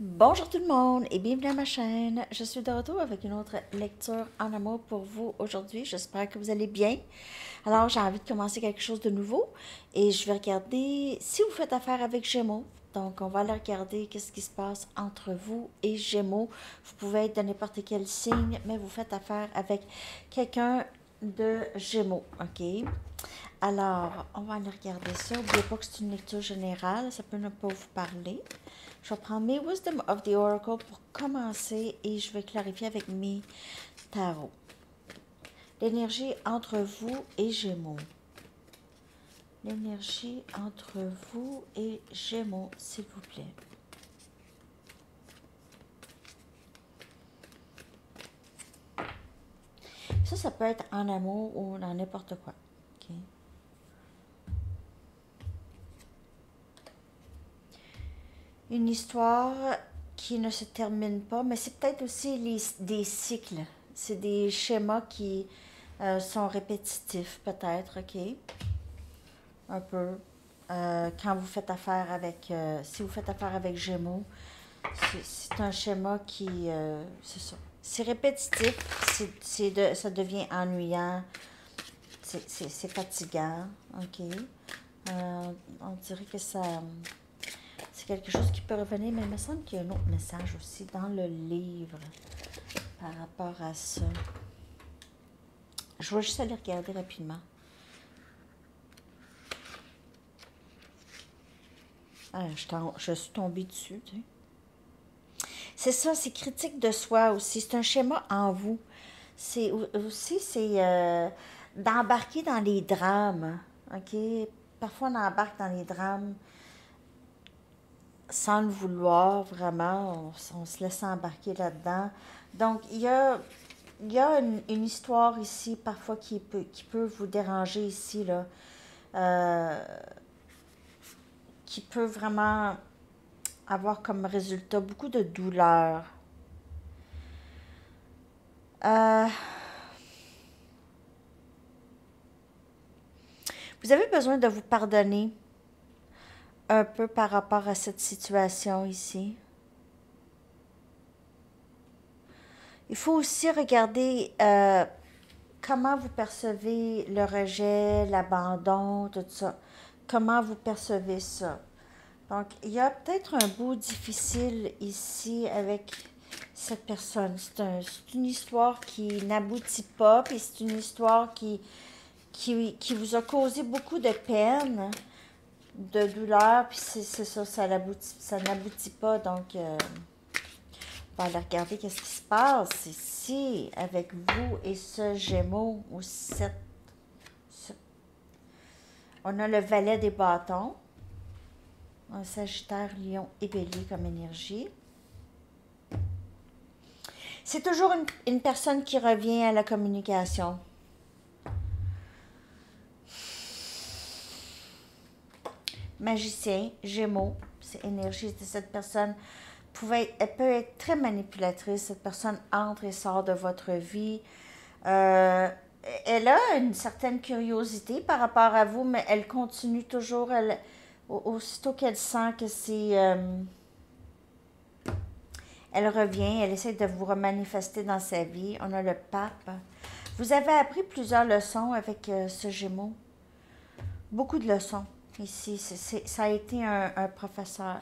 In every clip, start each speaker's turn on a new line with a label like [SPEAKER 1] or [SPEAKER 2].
[SPEAKER 1] Bonjour tout le monde et bienvenue à ma chaîne. Je suis de retour avec une autre lecture en amour pour vous aujourd'hui. J'espère que vous allez bien. Alors, j'ai envie de commencer quelque chose de nouveau et je vais regarder si vous faites affaire avec Gémeaux. Donc, on va aller regarder qu'est-ce qui se passe entre vous et Gémeaux. Vous pouvez être de n'importe quel signe, mais vous faites affaire avec quelqu'un de Gémeaux, ok? Alors, on va aller regarder ça. N'oubliez pas que c'est une lecture générale, ça peut ne pas vous parler. Je vais prendre mes Wisdom of the Oracle pour commencer et je vais clarifier avec mes tarots. L'énergie entre vous et Gémeaux. L'énergie entre vous et Gémeaux, s'il vous plaît. Ça peut être en amour ou dans n'importe quoi. Okay? Une histoire qui ne se termine pas, mais c'est peut-être aussi des cycles. C'est des schémas qui sont répétitifs, peut-être, ok? Un peu. Quand vous faites affaire avec, si vous faites affaire avec Gémeaux, c'est un schéma qui, c'est ça. C'est répétitif, ça devient ennuyant, c'est fatigant, ok? On dirait que ça, c'est quelque chose qui peut revenir, mais il me semble qu'il y a un autre message aussi dans le livre par rapport à ça. Je vais juste aller regarder rapidement. Ah, je suis tombée dessus, tu sais. C'est ça, c'est critique de soi aussi. C'est un schéma en vous. C'est aussi, c'est d'embarquer dans les drames, ok? Parfois, on embarque dans les drames sans le vouloir, vraiment. On se laisse embarquer là-dedans. Donc, il y a une histoire ici, parfois, qui peut vous déranger ici, là. Euh, qui peut vraiment avoir comme résultat beaucoup de douleur. Euh, vous avez besoin de vous pardonner un peu par rapport à cette situation ici. Il faut aussi regarder comment vous percevez le rejet, l'abandon, tout ça. Comment vous percevez ça. Donc, il y a peut-être un bout difficile ici avec cette personne. C'est une histoire qui n'aboutit pas, puis c'est une histoire qui vous a causé beaucoup de peine, de douleur, puis c'est ça, ça n'aboutit pas. Donc, on va aller regarder qu'est-ce qui se passe ici avec vous et ce Gémeaux ou on a le valet des bâtons, un Sagittaire, Lion et Bélier comme énergie. C'est toujours une personne qui revient à la communication. Magicien, Gémeaux, c'est énergie de cette personne. Elle peut être très manipulatrice. Cette personne entre et sort de votre vie. Elle a une certaine curiosité par rapport à vous, mais elle continue toujours. Aussitôt qu'elle sent que c'est... elle revient, elle essaie de vous remanifester dans sa vie. On a le pape. Vous avez appris plusieurs leçons avec ce Gémeaux. Beaucoup de leçons ici. Ça a été un professeur.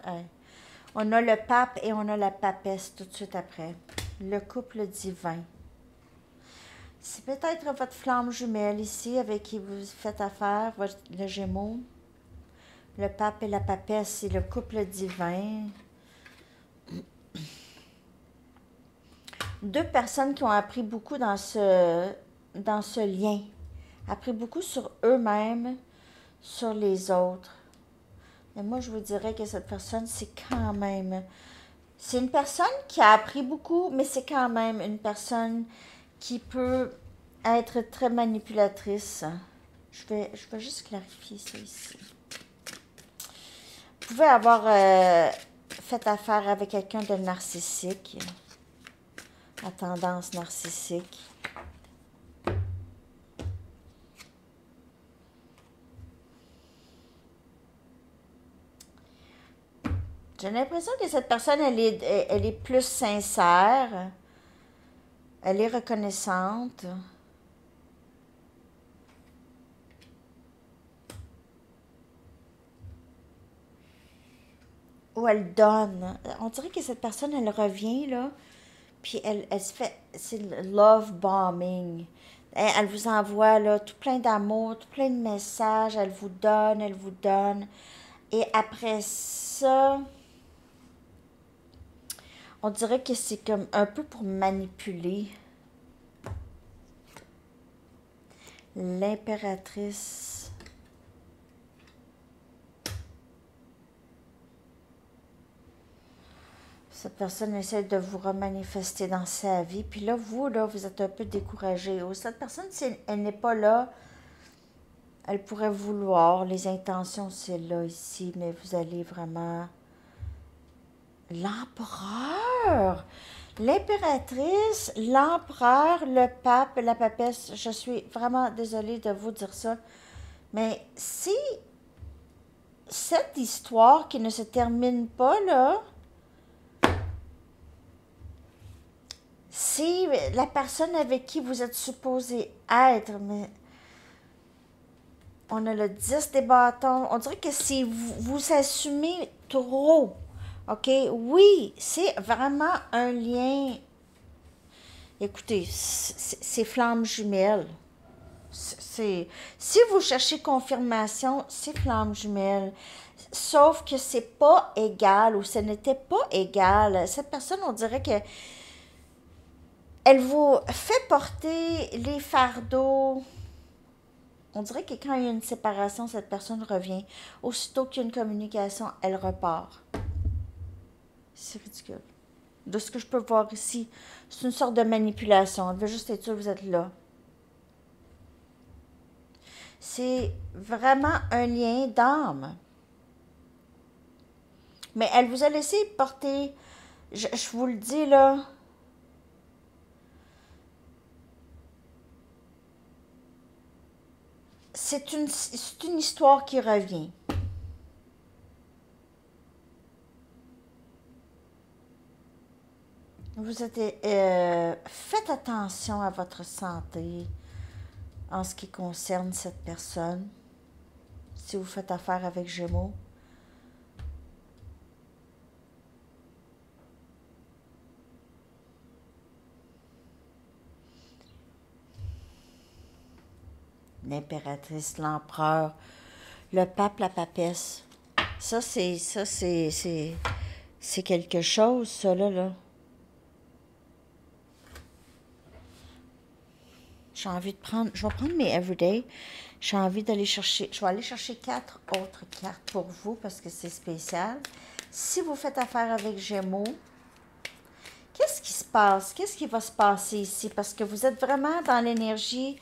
[SPEAKER 1] On a le pape et on a la papesse tout de suite après. Le couple divin. C'est peut-être votre flamme jumelle ici avec qui vous faites affaire, le Gémeaux. Le pape et la papesse, c'est le couple divin. Deux personnes qui ont appris beaucoup dans ce lien. Appris beaucoup sur eux-mêmes, sur les autres. Et moi, je vous dirais que cette personne, c'est quand même... C'est une personne qui a appris beaucoup, mais c'est quand même une personne qui peut être très manipulatrice. Je vais juste clarifier ça ici. Vous pouvez avoir fait affaire avec quelqu'un de narcissique, à tendance narcissique. J'ai l'impression que cette personne, elle est plus sincère, elle est reconnaissante, ou elle donne. On dirait que cette personne, elle revient, là, puis elle se fait, c'est le love bombing. Elle vous envoie, là, tout plein d'amour, tout plein de messages, elle vous donne. Et après ça, on dirait que c'est comme un peu pour manipuler. L'impératrice. Cette personne essaie de vous remanifester dans sa vie. Puis là, vous êtes un peu découragé. Oh, cette personne, elle n'est pas là. Elle pourrait vouloir. Les intentions, c'est là, ici. Mais vous allez vraiment... L'empereur! L'impératrice, l'empereur, le pape, la papesse. Je suis vraiment désolée de vous dire ça. Mais si cette histoire qui ne se termine pas, là... Si la personne avec qui vous êtes supposé être, mais on a le 10 des bâtons, on dirait que si vous assumez trop, OK? Oui, c'est vraiment un lien. Écoutez, c'est flamme jumelle. Si vous cherchez confirmation, c'est flamme jumelle. Sauf que c'est pas égal ou ce n'était pas égal. Cette personne, on dirait que elle vous fait porter les fardeaux. On dirait que quand il y a une séparation, cette personne revient. Aussitôt qu'il y a une communication, elle repart. C'est ridicule. De ce que je peux voir ici, c'est une sorte de manipulation. Elle veut juste être sûre que vous êtes là. C'est vraiment un lien d'âme. Mais elle vous a laissé porter, je vous le dis là, c'est une histoire qui revient. Vous êtes, faites attention à votre santé en ce qui concerne cette personne. Si vous faites affaire avec Gémeaux. L'impératrice, l'empereur, le pape, la papesse. C'est quelque chose, ça, là. J'ai envie de prendre, je vais prendre mes everyday. J'ai envie d'aller chercher, je vais aller chercher 4 autres cartes pour vous parce que c'est spécial. Si vous faites affaire avec Gémeaux, qu'est-ce qui se passe? Qu'est-ce qui va se passer ici? Parce que vous êtes vraiment dans l'énergie,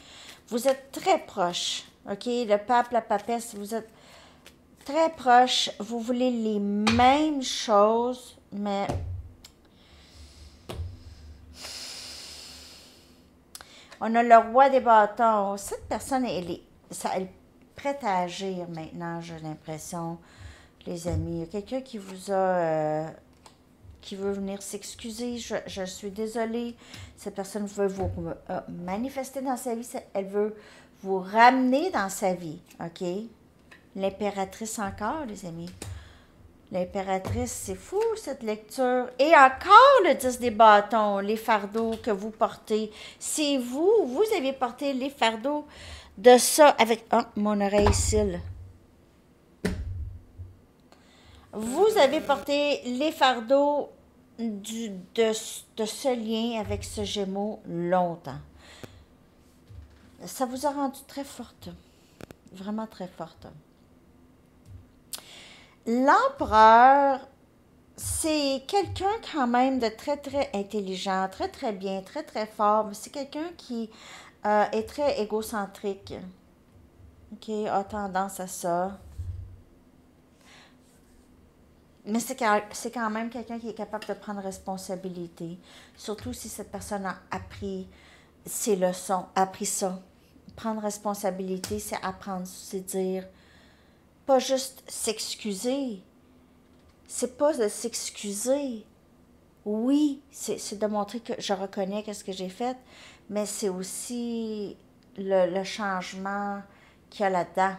[SPEAKER 1] vous êtes très proche, OK? Le pape, la papesse, vous êtes très proche, vous voulez les mêmes choses, mais on a le roi des bâtons. Cette personne, elle est prête à agir maintenant, j'ai l'impression, les amis. Il y a quelqu'un qui vous a... qui veut venir s'excuser. Je suis désolée. Cette personne veut vous manifester dans sa vie. Elle veut vous ramener dans sa vie, OK? L'impératrice encore, les amis. L'impératrice, c'est fou cette lecture. Et encore le 10 des bâtons, les fardeaux que vous portez. C'est vous avez porté les fardeaux de ça avec... Oh, mon oreille cille. Vous avez porté les fardeaux de ce lien avec ce Gémeaux longtemps. Ça vous a rendu très forte. Vraiment très forte. L'empereur, c'est quelqu'un quand même de très, très intelligent, très, très bien, très, très fort. C'est quelqu'un qui est très égocentrique, qui a tendance à ça. Mais c'est quand même quelqu'un qui est capable de prendre responsabilité. Surtout si cette personne a appris ses leçons, appris ça. Prendre responsabilité, c'est apprendre, c'est dire... Pas juste s'excuser, c'est pas de s'excuser. Oui, c'est de montrer que je reconnais qu'est-ce que j'ai fait, mais c'est aussi le changement qu'il y a là-dedans,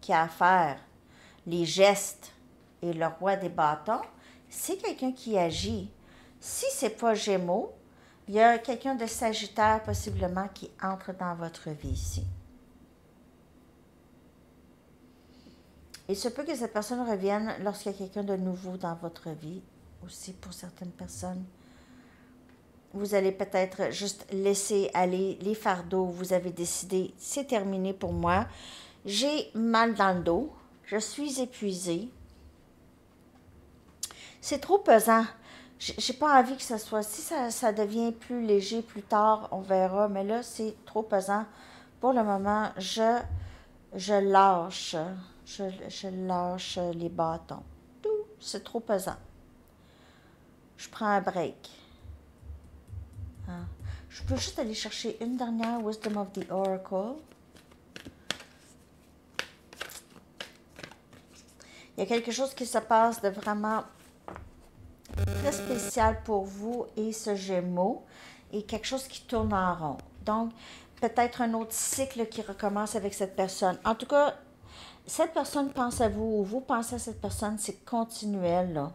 [SPEAKER 1] qu'il y a à faire. Les gestes et le roi des bâtons, c'est quelqu'un qui agit. Si c'est pas Gémeaux, il y a quelqu'un de Sagittaire possiblement qui entre dans votre vie ici. Il se peut que cette personne revienne lorsqu'il y a quelqu'un de nouveau dans votre vie, aussi pour certaines personnes. Vous allez peut-être juste laisser aller les fardeaux. Vous avez décidé, c'est terminé pour moi. J'ai mal dans le dos. Je suis épuisée. C'est trop pesant. J'ai pas envie que ça soit. Si ça devient plus léger plus tard, on verra. Mais là, c'est trop pesant. Pour le moment, je lâche. Je lâche les bâtons. Tout, c'est trop pesant. Je prends un break. Hein. Je peux juste aller chercher une dernière Wisdom of the Oracle. Il y a quelque chose qui se passe de vraiment très spécial pour vous et ce Gémeaux, et quelque chose qui tourne en rond. Donc, peut-être un autre cycle qui recommence avec cette personne. En tout cas, cette personne pense à vous, ou vous pensez à cette personne, c'est continuel, là.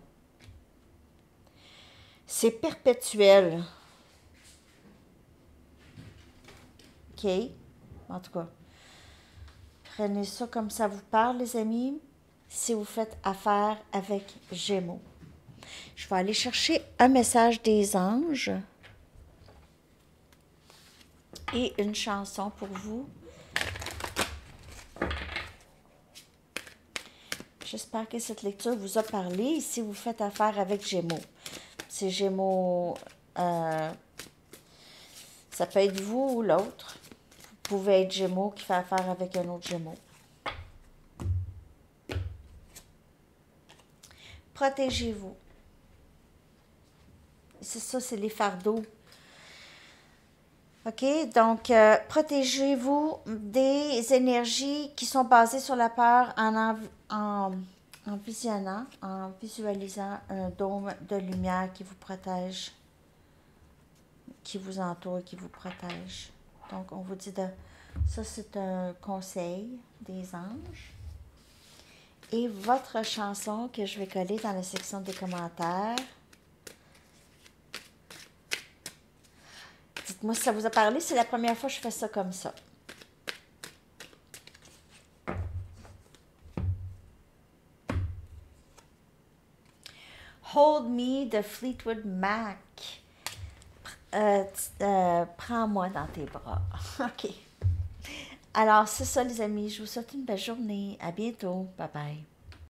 [SPEAKER 1] C'est perpétuel. OK? En tout cas, prenez ça comme ça vous parle, les amis, si vous faites affaire avec Gémeaux. Je vais aller chercher un message des anges et une chanson pour vous. J'espère que cette lecture vous a parlé si vous faites affaire avec Gémeaux. C'est Gémeaux, ça peut être vous ou l'autre. Vous pouvez être Gémeaux qui fait affaire avec un autre Gémeaux. Protégez-vous. C'est ça, c'est les fardeaux. OK? Donc, protégez-vous des énergies qui sont basées sur la peur en visionnant, en visualisant un dôme de lumière qui vous protège, qui vous entoure, qui vous protège. Donc, on vous dit de... Ça, c'est un conseil des anges. Et votre chanson que je vais coller dans la section des commentaires. Dites-moi si ça vous a parlé. C'est la première fois que je fais ça comme ça. Hold Me de Fleetwood Mac. Prends-moi dans tes bras. OK. Alors, c'est ça, les amis. Je vous souhaite une belle journée. À bientôt. Bye bye.